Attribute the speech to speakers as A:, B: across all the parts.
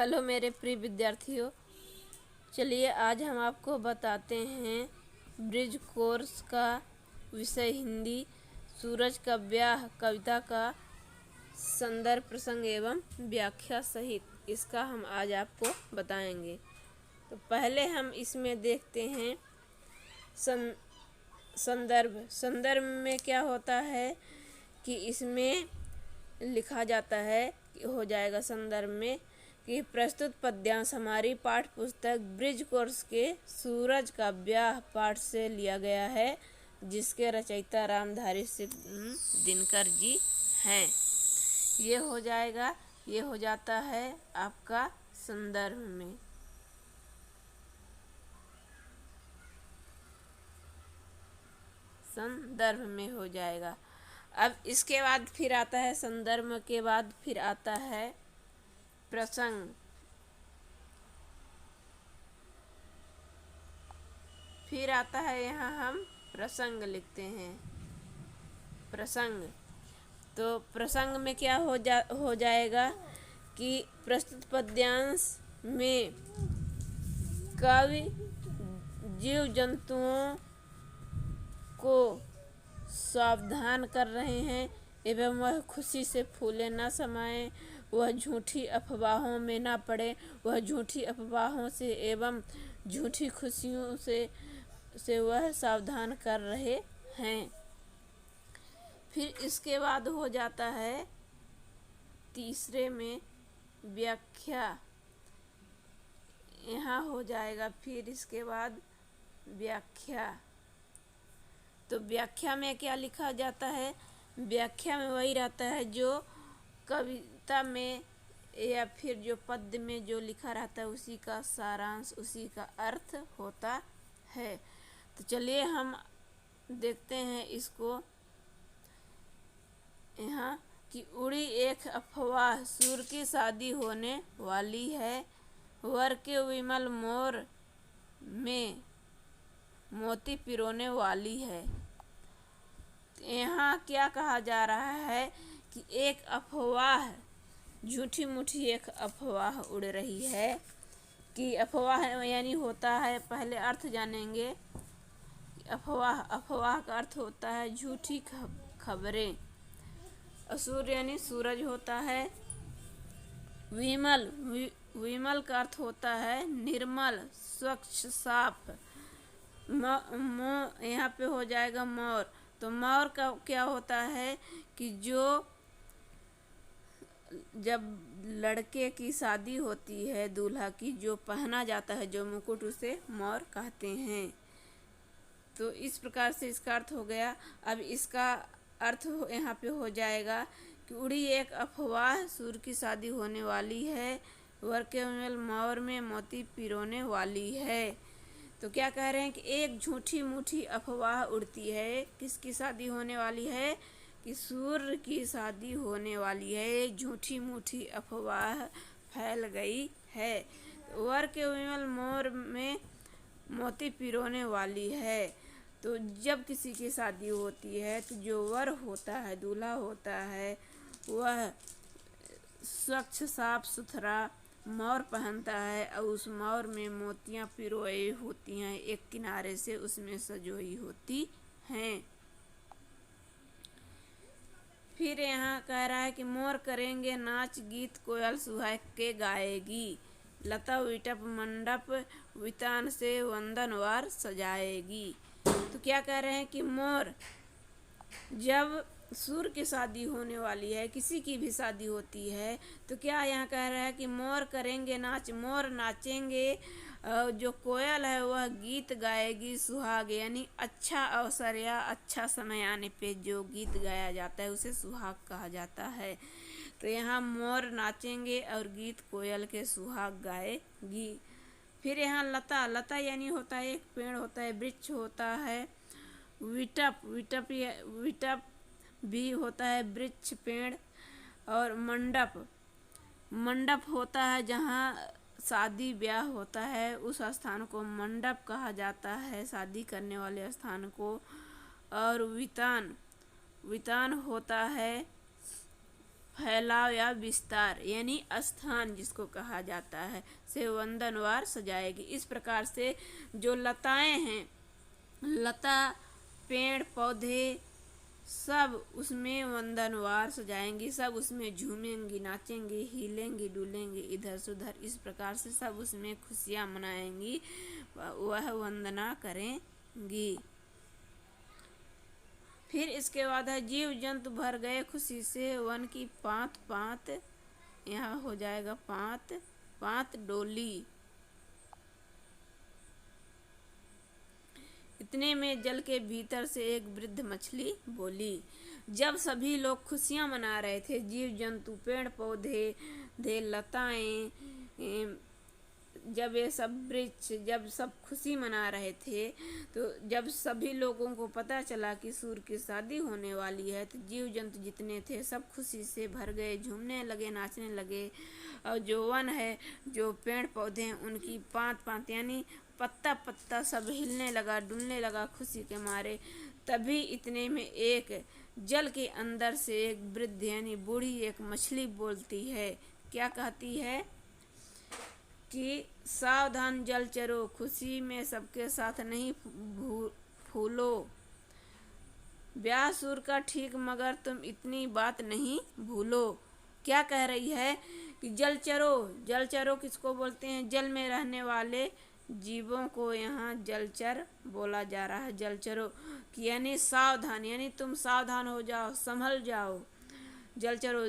A: Hello मेरे प्रिय विद्यार्थियों, चलिए आज हम आपको बताते हैं ब्रिज कोर्स का विषय हिंदी सूरज का ब्याह कविता का संदर्भ प्रसंग एवं व्याख्या सहित इसका हम आज आपको बताएंगे। तो पहले हम इसमें देखते हैं संदर्भ में क्या होता है कि इसमें लिखा जाता है कि हो जाएगा संदर्भ में कि प्रस्तुत पद्यांश हमारी पाठ्य पुस्तक ब्रिज कोर्स के सूरज का ब्याह पाठ से लिया गया है, जिसके रचयिता रामधारी सिंह दिनकर जी हैं। ये हो जाएगा, ये हो जाता है आपका संदर्भ में। संदर्भ में हो जाएगा। अब इसके बाद फिर आता है संदर्भ के बाद फिर आता है प्रसंग। फिर आता है यहाँ हम प्रसंग लिखते हैं। प्रसंग तो प्रसंग में क्या हो जाएगा कि प्रस्तुत पद्यांश में कवि जीव जंतुओं को सावधान कर रहे हैं एवं वह खुशी से फूले न समाये, वह झूठी अफवाहों में न पड़े, वह झूठी अफवाहों से एवं झूठी खुशियों से वह सावधान कर रहे हैं। फिर इसके बाद हो जाता है तीसरे में व्याख्या। यहाँ हो जाएगा फिर इसके बाद व्याख्या। तो व्याख्या में क्या लिखा जाता है? व्याख्या में वही रहता है जो कविता में या फिर जो पद्य में जो लिखा रहता है उसी का सारांश, उसी का अर्थ होता है। तो चलिए हम देखते हैं इसको यहाँ कि उड़ी एक अफवाह, सूर की शादी होने वाली है, वर के विमल मोर में मोती पिरोने वाली है। यहाँ क्या कहा जा रहा है कि एक अफवाह, झूठी मूठी एक अफवाह उड़ रही है। कि अफवाह यानी होता है, पहले अर्थ जानेंगे। अफवाह का अर्थ होता है झूठी खबरें। असुर यानी सूरज होता है। विमल का अर्थ होता है निर्मल, स्वच्छ, साफ। यहाँ पे हो जाएगा मोर। तो मोर का क्या होता है कि जो जब लड़के की शादी होती है, दूल्हा की, जो पहना जाता है जो मुकुट, उसे मोर कहते हैं। तो इस प्रकार से इसका अर्थ हो गया। अब इसका अर्थ यहाँ पे हो जाएगा कि उड़ी एक अफवाह, सूर की शादी होने वाली है, वर के विमल मोर में मोती पिरोने वाली है। तो क्या कह रहे हैं कि एक झूठी मूठी अफवाह उड़ती है। किसकी शादी होने वाली है? कि सूर्य की शादी होने वाली है। एक झूठी मूठी अफवाह फैल गई है। वर के विमल मोर में मोती पिरोने वाली है। तो जब किसी की शादी होती है तो जो वर होता है, दूल्हा होता है, वह स्वच्छ साफ सुथरा मोर पहनता है और उस मोर में मोतियां पिरोई होती हैं, एक किनारे से उसमें सजोई होती हैं। फिर यहाँ कह रहा है कि मोर करेंगे नाच, गीत कोयल सुहाग के गाएगी, लता विटप मंडप वितान से वंदनवार सजाएगी। तो क्या कह रहे हैं कि मोर, जब सूर की शादी होने वाली है, किसी की भी शादी होती है, तो क्या यहाँ कह रहा है कि मोर करेंगे नाच, मोर नाचेंगे। जो कोयल है वह गीत गाएगी, सुहाग यानी अच्छा अवसर या अच्छा समय आने पे जो गीत गाया जाता है उसे सुहाग कहा जाता है। तो यहाँ मोर नाचेंगे और गीत कोयल के सुहाग गाएगी। फिर यहाँ लता यानी होता है एक पेड़ होता है, वृक्ष होता है। विटप भी होता है वृक्ष, पेड़। और मंडप होता है जहाँ शादी ब्याह होता है, उस स्थान को मंडप कहा जाता है, शादी करने वाले स्थान को। और वितान होता है फैलाव या विस्तार यानी स्थान जिसको कहा जाता है से वंदनवार सजाएगी। इस प्रकार से जो लताएं हैं, लता पेड़ पौधे सब उसमें वंदनवार सजाएंगी, सब उसमें झूमेंगी, नाचेंगी, हिलेंगी, डुलेंगी इधर से उधर। इस प्रकार से सब उसमें खुशियाँ मनाएंगी, वह वंदना करेंगी। फिर इसके बाद है जीव जंतु भर गए खुशी से वन की पात पात, यहाँ हो जाएगा पात पात डोली। इतने में जल के भीतर से एक वृद्ध मछली बोली। जब सभी लोग खुशियाँ मना रहे थे, जीव जंतु पेड़ पौधे लताएं, जब ये सब वृक्ष जब सब खुशी मना रहे थे, तो जब सभी लोगों को पता चला कि सूर्य की शादी होने वाली है, तो जीव जंतु जितने थे सब खुशी से भर गए, झूमने लगे, नाचने लगे। और जो वन है, जो पेड़ पौधे हैं, उनकी पात पात यानी पत्ता पत्ता सब हिलने लगा, डुलने लगा खुशी के मारे। तभी इतने में एक जल के अंदर से एक वृद्ध यानी बूढ़ी एक मछली बोलती है। क्या कहती है कि सावधान जलचरों, खुशी में सबके साथ नहीं फूलो। ब्याह सुर का ठीक मगर तुम इतनी बात नहीं भूलो। क्या कह रही है कि जलचरों किसको बोलते हैं? जल में रहने वाले जीवों को यहाँ जलचर बोला जा रहा है। जलचरों की यानी सावधान, यानी तुम सावधान हो जाओ, संभल जाओ। जलचरों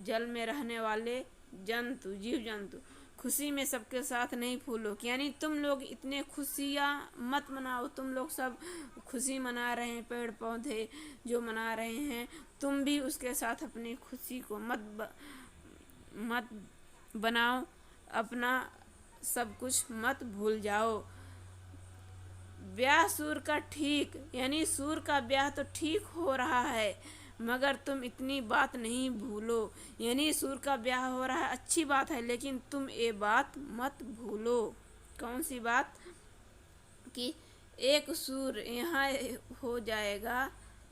A: जल में रहने वाले जंतु, जीव जंतु, खुशी में सबके साथ नहीं फूलो, यानी तुम लोग इतने खुशियाँ मत मनाओ। तुम लोग सब खुशी मना रहे हैं, पेड़ पौधे जो मना रहे हैं, तुम भी उसके साथ अपनी खुशी को मत बनाओ, अपना सब कुछ मत भूल जाओ। ब्याह सूर का ठीक, यानी सूर का ब्याह तो ठीक हो रहा है, मगर तुम इतनी बात नहीं भूलो। यानी सूर का ब्याह हो रहा है, अच्छी बात है, लेकिन तुम ये बात मत भूलो। कौन सी बात? कि एक सूर यहाँ हो जाएगा,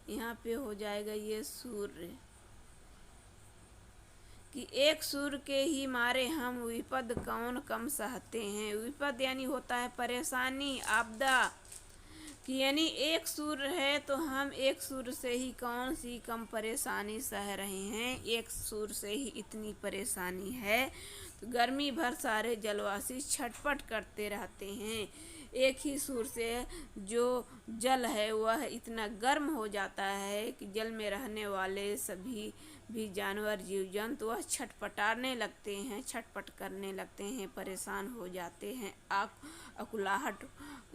A: यहाँ पे हो जाएगा ये सूर्य, कि एक सूर के ही मारे हम विपद कौन कम सहते हैं। विपद यानी होता है परेशानी, आपदा, कि यानी एक सूर है तो हम एक सूर से ही कौन सी कम परेशानी सह रहे हैं। एक सूर से ही इतनी परेशानी है, तो गर्मी भर सारे जलवासी छटपट करते रहते हैं। एक ही सूर से जो जल है वह इतना गर्म हो जाता है कि जल में रहने वाले सभी भी जानवर, जीव जंतु वह छटपटाने लगते हैं, छटपट करने लगते हैं, परेशान हो जाते हैं। अकुलाहट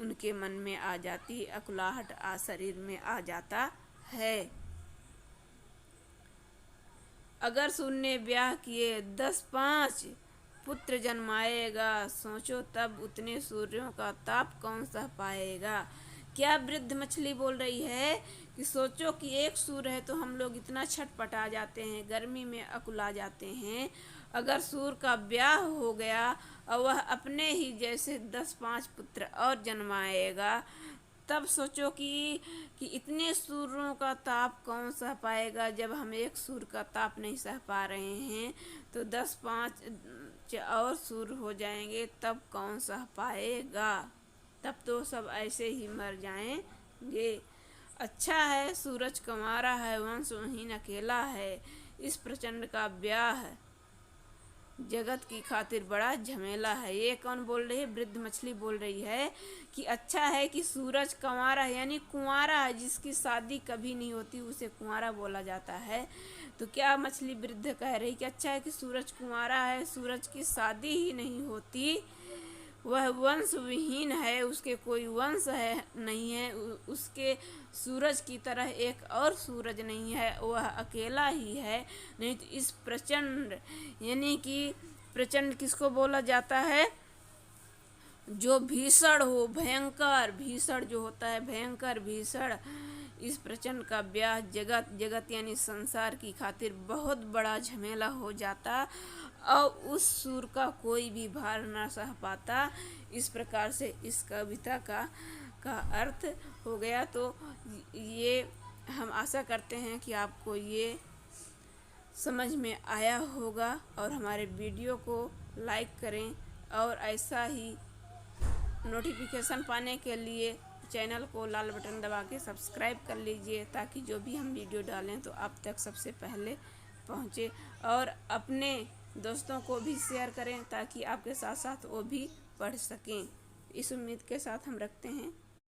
A: उनके मन में आ जाती, अकुलाहट शरीर में आ जाता है। अगर सूर्य ने ब्याह किए 10-5 पुत्र जन्माएगा, सोचो तब उतने सूर्यों का ताप कौन सह पाएगा। क्या वृद्ध मछली बोल रही है कि सोचो कि एक सूर्य है तो हम लोग इतना छटपटा जाते हैं, गर्मी में अकुला जाते हैं। अगर सूर्य का ब्याह हो गया और वह अपने ही जैसे 10-5 पुत्र और जन्माएगा, तब सोचो कि इतने सूर्यों का ताप कौन सह पाएगा। जब हम एक सूर्य का ताप नहीं सह पा रहे हैं, तो 10-5 और सूर्य हो जाएंगे, तब कौन सह पाएगा। तब तो सब ऐसे ही मर जाएंगे। अच्छा है सूरज कंवारा है, वंशहीन अकेला है। इस प्रचंड का ब्याह जगत की खातिर बड़ा झमेला है। ये कौन बोल रही है? वृद्ध मछली बोल रही है कि अच्छा है कि सूरज कंवारा है, यानी कुंवारा है, जिसकी शादी कभी नहीं होती उसे कुंवारा बोला जाता है। तो क्या मछली वृद्ध कह रही कि अच्छा है कि सूरज कुंवारा है, सूरज की शादी ही नहीं होती, वह वंश विहीन है, उसके कोई वंश है नहीं है, उसके सूरज की तरह एक और सूरज नहीं है, वह अकेला ही है। नहीं तो इस प्रचंड, यानी कि प्रचंड किसको बोला जाता है? जो भीषण हो, भयंकर, भीषण जो होता है, भयंकर भीषण। इस प्रचंड का ब्याह जगत यानी संसार की खातिर बहुत बड़ा झमेला हो जाता और उस सूर का कोई भी भार न सह पाता। इस प्रकार से इस कविता का अर्थ हो गया। तो ये हम आशा करते हैं कि आपको ये समझ में आया होगा और हमारे वीडियो को लाइक करें और ऐसा ही नोटिफिकेशन पाने के लिए चैनल को लाल बटन दबा के सब्सक्राइब कर लीजिए, ताकि जो भी हम वीडियो डालें तो आप तक सबसे पहले पहुँचे। और अपने दोस्तों को भी शेयर करें ताकि आपके साथ साथ वो भी पढ़ सकें। इस उम्मीद के साथ हम रखते हैं